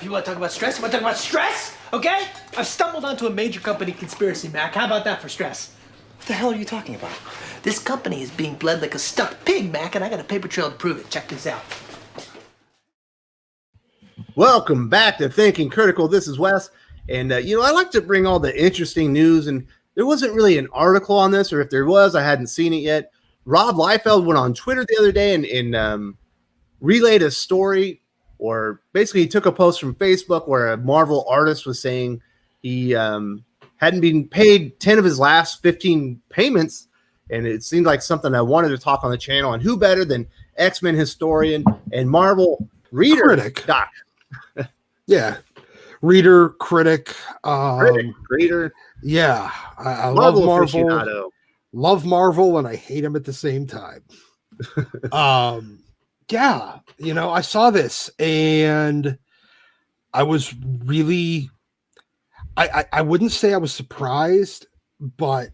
You want to talk about stress? You want to talk about stress? Okay? I've stumbled onto a major company conspiracy, Mac. How about that for stress? What the hell are you talking about? This company is being bled like a stuck pig, Mac, and I got a paper trail to prove it. Check this out. Welcome back to Thinking Critical. This is Wes. And, I like to bring all the interesting news. And there wasn't really an article on this, or if there was, I hadn't seen it yet. Rob Liefeld went on Twitter the other day and relayed a story, or basically he took a post from Facebook where a Marvel artist was saying he hadn't been paid 10 of his last 15 payments. And it seemed like something I wanted to talk on the channel. And who better than X-Men historian and Marvel critic. Doc. Yeah. Reader, critic. Reader. Yeah. I love Marvel. Aficionado. Love Marvel, and I hate him at the same time. Yeah. I saw this, and I was really, I wouldn't say I was surprised, but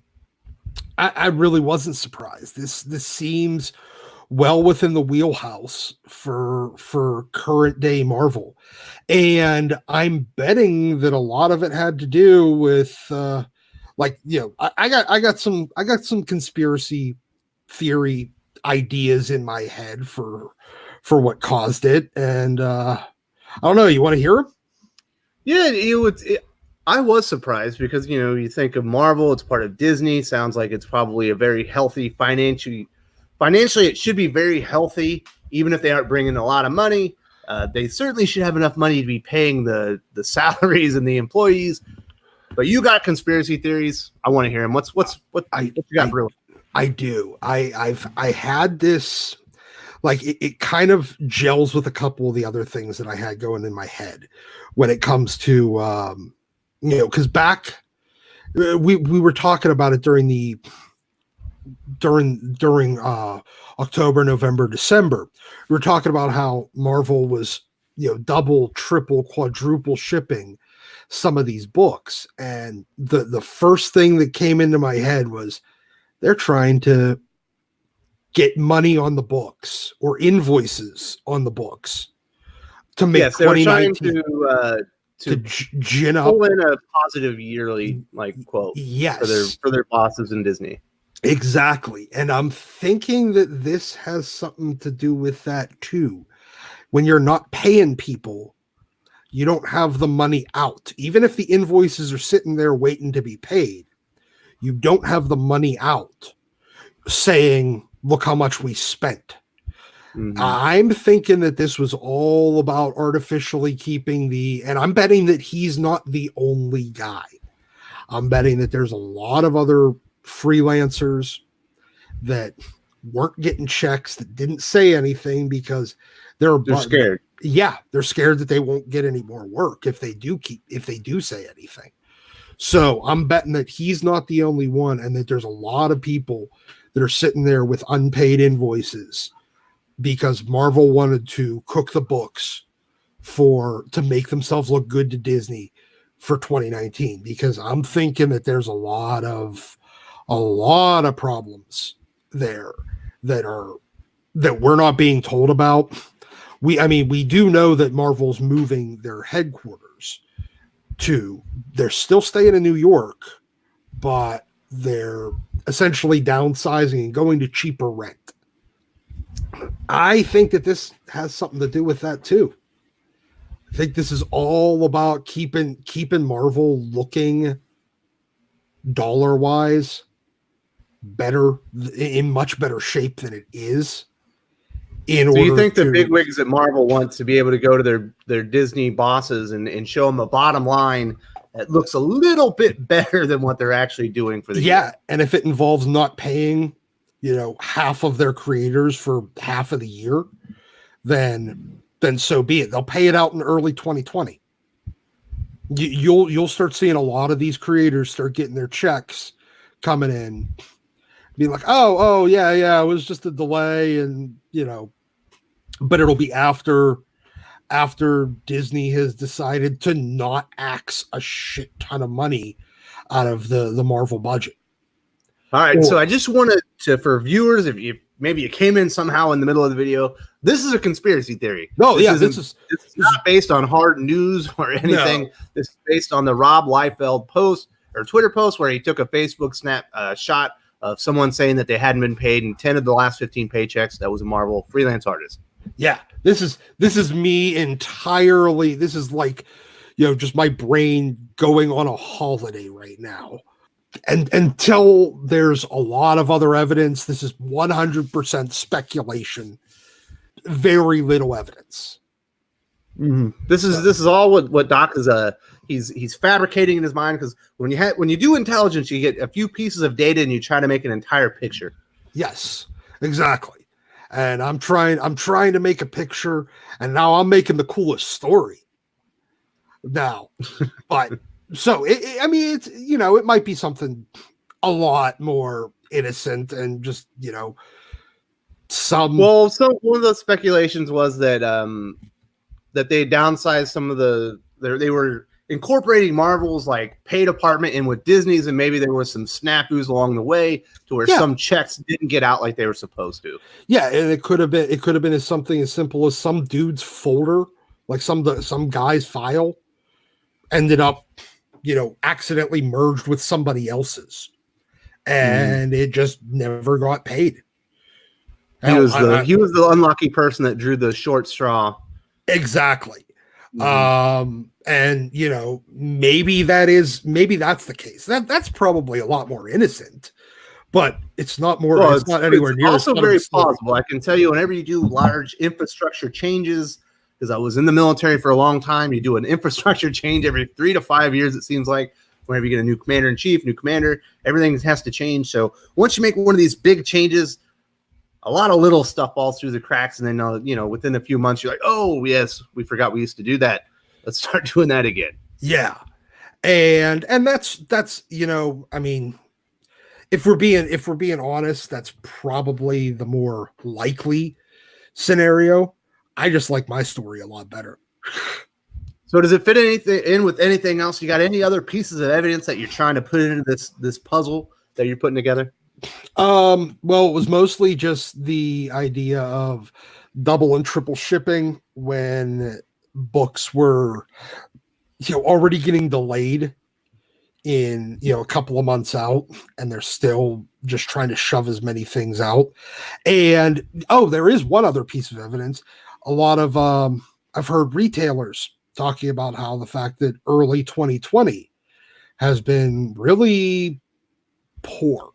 I really wasn't surprised. This seems well within the wheelhouse for current day Marvel. And I'm betting that a lot of it had to do with I got some conspiracy theory ideas in my head for what caused it. And I don't know, you want to hear them? Yeah, I was surprised because, you think of Marvel, it's part of Disney. Sounds like it's probably a very healthy financially, it should be very healthy, even if they aren't bringing a lot of money. They certainly should have enough money to be paying the salaries and the employees. But you got conspiracy theories. I want to hear them. What you got, Brew? I do. I've had this, like it kind of gels with a couple of the other things that I had going in my head when it comes to because back we were talking about it during October, November, December. We were talking about how Marvel was, double, triple, quadruple shipping some of these books. And the first thing that came into my head was they're trying to get money on the books or invoices on the books to make 2019 to gin up, pull in a positive yearly quote for their bosses in Disney. Exactly. And I'm thinking that this has something to do with that too. When you're not paying people, you don't have the money out. Even if the invoices are sitting there waiting to be paid, you don't have the money out saying, look how much we spent. Mm-hmm. I'm thinking that this was all about artificially keeping and I'm betting that he's not the only guy. I'm betting that there's a lot of other freelancers that weren't getting checks, that didn't say anything because they're scared. Yeah, they're scared that they won't get any more work if they do say anything. So I'm betting that he's not the only one, and that there's a lot of people that are sitting there with unpaid invoices because Marvel wanted to cook the books to make themselves look good to Disney for 2019. Because I'm thinking that there's a lot of problems there that we're not being told about. We do know that Marvel's moving their headquarters they're still staying in New York, but they're essentially downsizing and going to cheaper rent. I think that this has something to do with that too. I think this is all about keeping Marvel looking dollar-wise better, in much better shape than it is. Do you think the bigwigs at Marvel want to be able to go to their Disney bosses and show them a bottom line that looks a little bit better than what they're actually doing for the year? And if it involves not paying, half of their creators for half of the year, then so be it. They'll pay it out in early 2020. You'll start seeing a lot of these creators start getting their checks coming in, be like, oh yeah, it was just a delay, and but it'll be after Disney has decided to not axe a shit ton of money out of the Marvel budget. All right, so I just wanted to, for viewers, if maybe you came in somehow in the middle of the video. This is a conspiracy theory. No, This is not based on hard news or anything. No. This is based on the Rob Liefeld post or Twitter post where he took a Facebook shot of someone saying that they hadn't been paid in 10 of the last 15 paychecks. That was a Marvel freelance artist. Yeah, this is me entirely. This is like, just my brain going on a holiday right now. And until there's a lot of other evidence, this is 100% speculation. Very little evidence. Mm-hmm. This is all what Doc is he's fabricating in his mind, because when you do intelligence, you get a few pieces of data and you try to make an entire picture. Yes, exactly. And I'm trying to make a picture, and now I'm making the coolest story. Now, but so it's it might be something a lot more innocent and just some. Well, so one of the speculations was that that they downsized some of they were incorporating Marvel's like pay department in with Disney's, and maybe there was some snafus along the way to where some checks didn't get out like they were supposed to. Yeah, and it could have been something as simple as some dude's folder, like some guy's file, ended up, accidentally merged with somebody else's, and it just never got paid. He was the unlucky person that drew the short straw. Exactly. And maybe that's the case. That's probably a lot more innocent, but it's not more. Well, it's not anywhere near. Also very plausible. I can tell you, whenever you do large infrastructure changes, because I was in the military for a long time, you do an infrastructure change every 3 to 5 years. It seems like whenever you get a new commander in chief, new commander, everything has to change. So once you make one of these big changes, a lot of little stuff falls through the cracks, and then within a few months you're like, oh yes, we forgot we used to do that. Let's start doing that again. Yeah, and that's I mean, if we're being honest, that's probably the more likely scenario. I just like my story a lot better. So does it fit in with anything else? You got any other pieces of evidence that you're trying to put into this puzzle that you're putting together? Well, it was mostly just the idea of double and triple shipping when books were, already getting delayed in, a couple of months out, and they're still just trying to shove as many things out. And, there is one other piece of evidence. A lot of, I've heard retailers talking about how the fact that early 2020 has been really poor.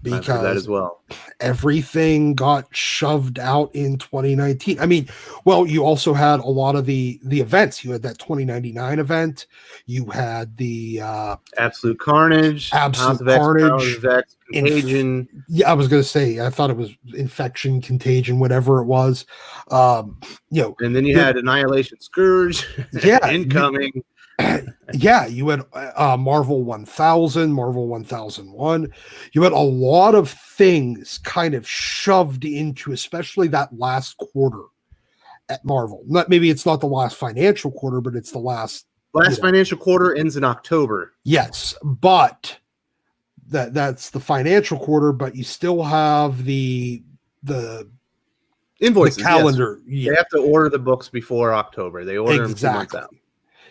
Because that as well, everything got shoved out in 2019. I mean, well, you also had a lot of the events. You had that 2099 event. You had the Absolute Carnage, Contagion. I was going to say, I thought it was Infection, Contagion, whatever it was. And then you had Annihilation Scourge. Yeah, incoming. Yeah, you had Marvel 1000, Marvel 1001. You had a lot of things kind of shoved into, especially that last quarter at Marvel. Maybe it's not the last financial quarter, but it's the last financial quarter ends in October. Yes, but that's the financial quarter, but you still have the invoices, the calendar. Yes. They have to order the books before October. They order them 2 months out.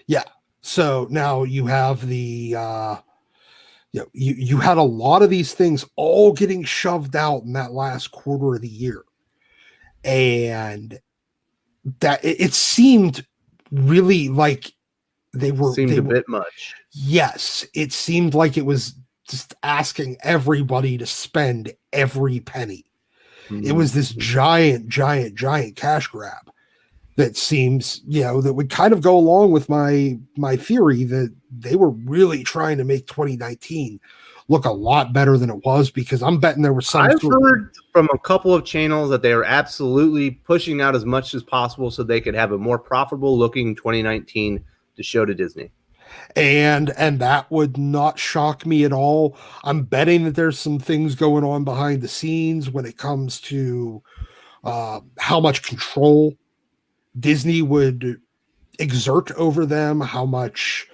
Yeah. So now you have the, you had a lot of these things all getting shoved out in that last quarter of the year. And that it seemed really like they were a bit much. Yes. It seemed like it was just asking everybody to spend every penny. Mm-hmm. It was this giant cash grab. That seems, that would kind of go along with my theory that they were really trying to make 2019 look a lot better than it was, because I'm betting there was some. I've heard from a couple of channels that they were absolutely pushing out as much as possible so they could have a more profitable looking 2019 to show to Disney. And that would not shock me at all. I'm betting that there's some things going on behind the scenes when it comes to how much control Disney would exert over them, how much,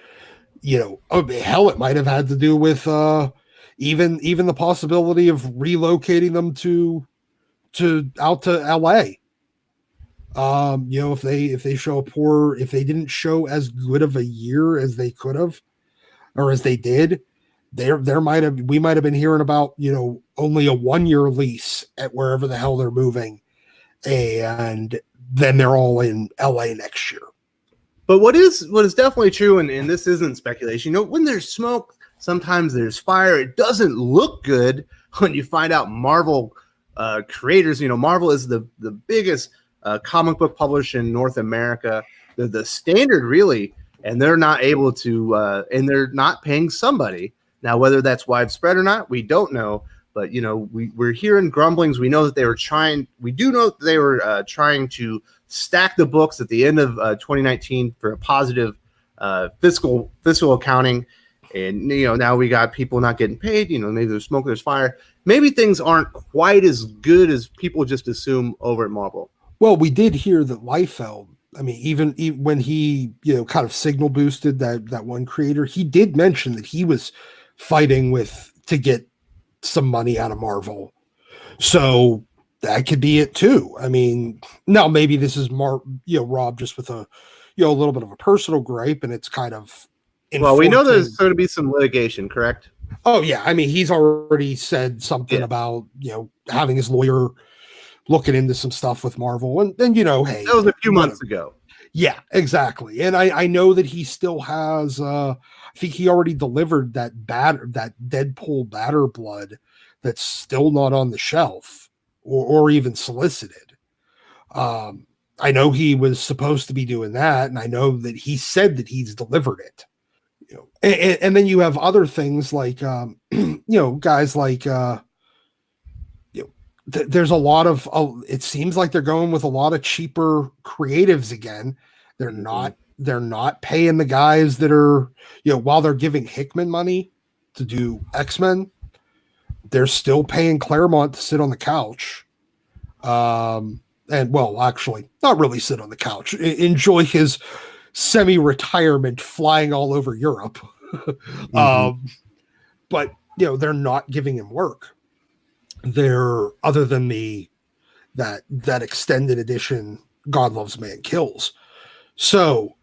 hell, it might have had to do with even the possibility of relocating them to to LA. If they show if they didn't show as good of a year as they could have, or as they did, we might have been hearing about, only a 1-year lease at wherever the hell they're moving, and then they're all in LA next year. But what is definitely true, and this isn't speculation, when there's smoke, sometimes there's fire. It doesn't look good when you find out Marvel creators, Marvel is the biggest comic book publisher in North America, the standard really, and they're not able to, and they're not paying somebody. Now, whether that's widespread or not, we don't know. But, we're hearing grumblings. We know that they were trying. We do know that they were trying to stack the books at the end of 2019 for a positive fiscal accounting. And, now we got people not getting paid. Maybe there's smoke, there's fire. Maybe things aren't quite as good as people just assume over at Marvel. Well, we did hear that Liefeld, I mean, even when he, kind of signal boosted that one creator, he did mention that he was fighting to get some money out of Marvel. So that could be it too. I mean, now maybe this is Rob just with a little bit of a personal gripe, and it's kind of well, we know there's going to be some litigation, correct? Oh yeah, I mean, he's already said something about having his lawyer looking into some stuff with Marvel, and then hey, that was a few months ago. Yeah, exactly. And I know that he still has I think he already delivered that Deadpool batter blood that's still not on the shelf or even solicited. I know he was supposed to be doing that, and I know that he said that he's delivered it. And then you have other things like guys like there's a lot of it seems like they're going with a lot of cheaper creatives again. They're not paying the guys that are, while they're giving Hickman money to do X-Men, they're still paying Claremont to sit on the couch. And well, actually not really sit on the couch, enjoy his semi-retirement flying all over Europe. But they're not giving him work. They're, other than that extended edition God Loves Man Kills. So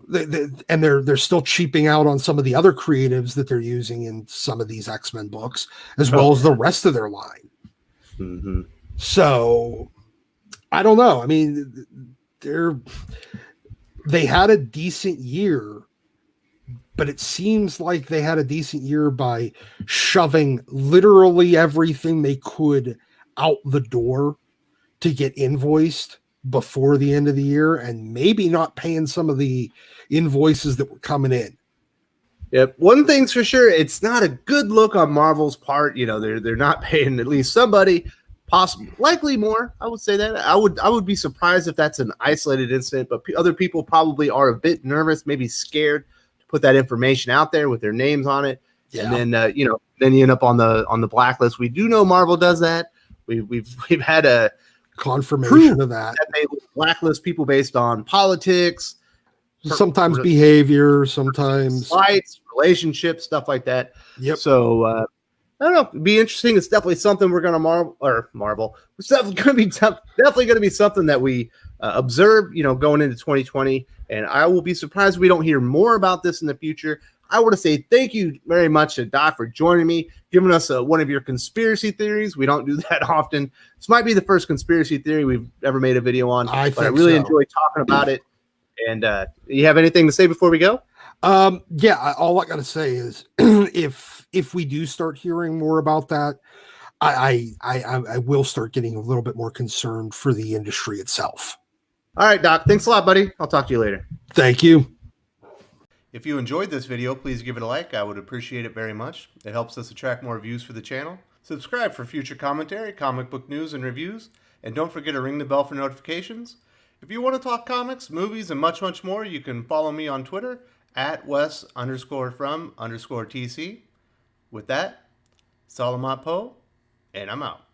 they're still cheaping out on some of the other creatives that they're using in some of these X-Men books, as well as the rest of their line. So I don't know. I mean, they had a decent year, but it seems like they had a decent year by shoving literally everything they could out the door to get invoiced before the end of the year, and maybe not paying some of the invoices that were coming in. Yep. One thing's for sure, it's not a good look on Marvel's part. They're not paying at least somebody, possibly, likely more. I would say that. I would be surprised if that's an isolated incident, but other people probably are a bit nervous, maybe scared to put that information out there with their names on it. Yeah. And then then you end up on the blacklist. We do know Marvel does that. We've had a confirmation of that they blacklist people based on politics, sometimes behavior, sometimes fights, relationships, stuff like that. Yep. So I don't know. It'd be interesting. It's definitely something we're going to marvel. It's definitely going to be something that we observe, going into 2020. And I will be surprised if we don't hear more about this in the future. I want to say thank you very much to Doc for joining me, giving us one of your conspiracy theories. We don't do that often. This might be the first conspiracy theory we've ever made a video on. I really enjoy talking about it. And you have anything to say before we go? Yeah, all I got to say is if we do start hearing more about that, I will start getting a little bit more concerned for the industry itself. All right, Doc. Thanks a lot, buddy. I'll talk to you later. Thank you. If you enjoyed this video, please give it a like. I would appreciate it very much. It helps us attract more views for the channel. Subscribe for future commentary, comic book news, and reviews. And don't forget to ring the bell for notifications. If you want to talk comics, movies, and much, much more, you can follow me on Twitter at Wes_from_TC. With that, Salamat Po, and I'm out.